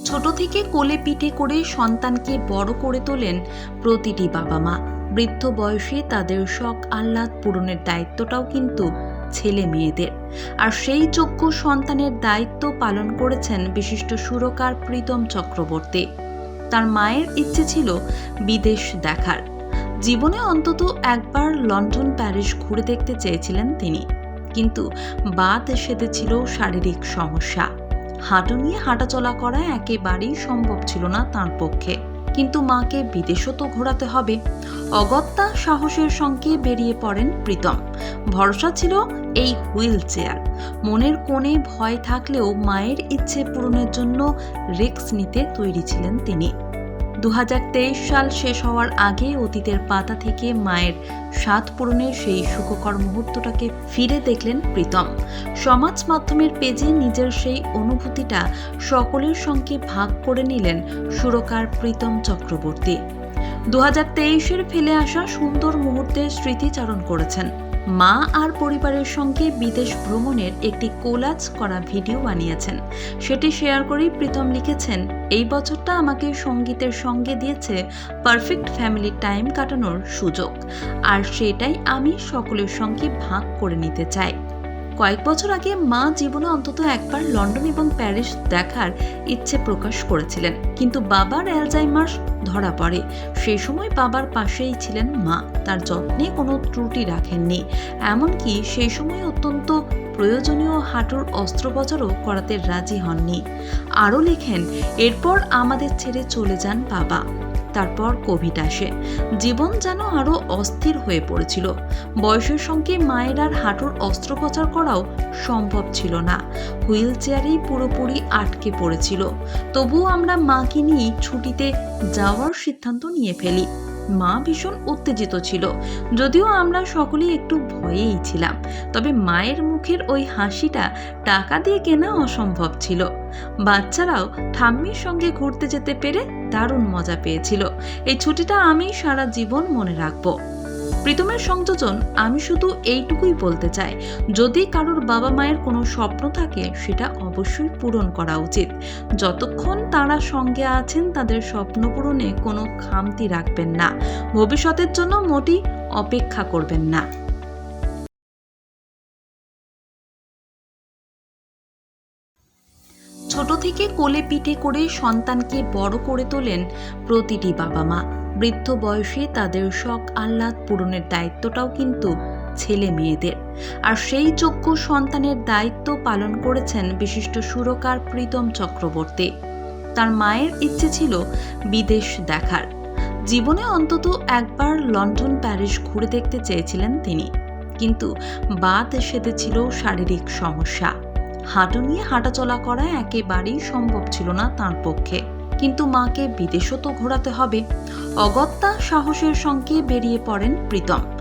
ছোট থেকে কোলে পিঠে করে সন্তানকে বড় করে তোলেন প্রতিটি বাবা মা। বৃদ্ধ বয়সে তাদের শখ আহ্লাদ পূরণের দায়িত্বটাও কিন্তু ছেলে মেয়েদের। আর সেই যোগ্য সন্তানের দায়িত্ব পালন করেছেন বিশিষ্ট সুরকার প্রীতম চক্রবর্তী। তার মায়ের ইচ্ছে ছিল বিদেশ দেখার। জীবনে অন্তত একবার লন্ডন প্যারিস ঘুরে দেখতে চেয়েছিলেন তিনি, কিন্তু বাদ সেধেছিল শারীরিক সমস্যা। হাঁটু নিয়ে হাঁটাচলা করা একেবারেই সম্ভব ছিল না তাঁর পক্ষে। কিন্তু মাকে বিদেশও তো ঘোরাতে হবে। অগত্যা সাহসের সঙ্গে বেরিয়ে পড়েন প্রীতম। ভরসা ছিল এই হুইল চেয়ার। মনের কোণে ভয় থাকলেও মায়ের ইচ্ছে পূরণের জন্য রিস্ক নিতে তৈরি ছিলেন তিনি। 2023 সাল শেষ হওয়ার আগে অতীতের পাতা থেকে মায়ের স্বাদ পূরণের সেই সুখকর মুহূর্তটাকে ফিরে দেখলেন প্রীতম। সমাজ মাধ্যমের পেজে নিজের সেই অনুভূতিটা সকলের সঙ্গে ভাগ করে নিলেন সুরকার প্রীতম চক্রবর্তী। 2023-এর ফেলে আসা সুন্দর মুহূর্তের স্মৃতিচারণ করেছেন। মা আর পরিবারের সঙ্গে বিদেশ ভ্রমণের একটি কোলাজ করা ভিডিও বানিয়েছেন। সেটি শেয়ার করেই প্রীতম লিখেছেন, এই বছরটা আমাকে সঙ্গীতের সঙ্গে দিয়েছে পারফেক্ট ফ্যামিলি টাইম কাটানোর সুযোগ, আর সেটাই আমি সকলের সঙ্গে ভাগ করে নিতে চাই। কয়েক বছর আগে মা জীবনে অন্তত একবার লন্ডন এবং প্যারিস দেখার ইচ্ছে প্রকাশ করেছিলেন, কিন্তু বাবার অ্যালজাইমার্স ধরা পড়ে। সেই সময় বাবার পাশেই ছিলেন মা, তার যত্নে কোনো ত্রুটি রাখেননি। এমনকি সেই সময় অত্যন্ত প্রয়োজনীয় হাঁটুর অস্ত্রোপচারও করাতে রাজি হননি। আরও লেখেন, এরপর আমাদের ছেড়ে চলে যান বাবা। তারপর কোভিড আসে। জীবন যেন আরো অস্থির হয়ে পড়েছিল। বয়সের সঙ্গে মায়ের আর হাঁটুর অস্ত্রোপচার করাও সম্ভব ছিল না। হুইল চেয়ারেই পুরোপুরি আটকে পড়েছিল। তবুও আমরা মাকে নিয়ে ছুটিতে যাওয়ার সিদ্ধান্ত নিয়ে ফেলি। মা ভীষণ উত্তেজিত ছিল, যদিও আমরা সকলেই একটু ভয়েই ছিলাম। তবে মায়ের মুখের ওই হাসিটা টাকা দিয়ে কেনা অসম্ভব ছিল। বাচ্চারাও ঠাম্মির সঙ্গে ঘুরতে যেতে পেরে দারুণ মজা পেয়েছিল। এই ছুটিটা আমি সারা জীবন মনে রাখবো। প্রীতমের সংযোজন, আমি শুধু এইটুকুই বলতে চাই, যদি কারোর বাবা মায়ের কোনো স্বপ্ন থাকে সেটা অবশ্যই পূরণ করা উচিত। যতক্ষণ তারা সঙ্গে আছেন তাদের স্বপ্ন পূরণে কোনো খামতি রাখবেন না। ভবিষ্যতের জন্য মোটেই অপেক্ষা করবেন না। ছোট থেকে কোলে পিঠে করে সন্তানকে বড় করে তোলেন প্রতিটি বাবা মা। বৃদ্ধ বয়সে তাদের শখ আহ্লাদ পূরণের দায়িত্বটাও কিন্তু ছেলে মেয়েদের। আর সেই যোগ্য সন্তানের দায়িত্ব পালন করেছেন বিশিষ্ট সুরকার প্রীতম চক্রবর্তী। তার মায়ের ইচ্ছে ছিল বিদেশ দেখার। জীবনে অন্তত একবার লন্ডন প্যারিস ঘুরে দেখতে চেয়েছিলেন তিনি, কিন্তু বাদ সেধেছিল শারীরিক সমস্যা। হাঁটু নিয়ে হাঁটাচলা করা একেবারেই সম্ভব ছিল না তাঁর পক্ষে। কিন্তু মাকে বিদেশও তো ঘোরাতে হবে। অগত্যা সাহসের সঙ্গে বেরিয়ে পড়েন প্রীতম।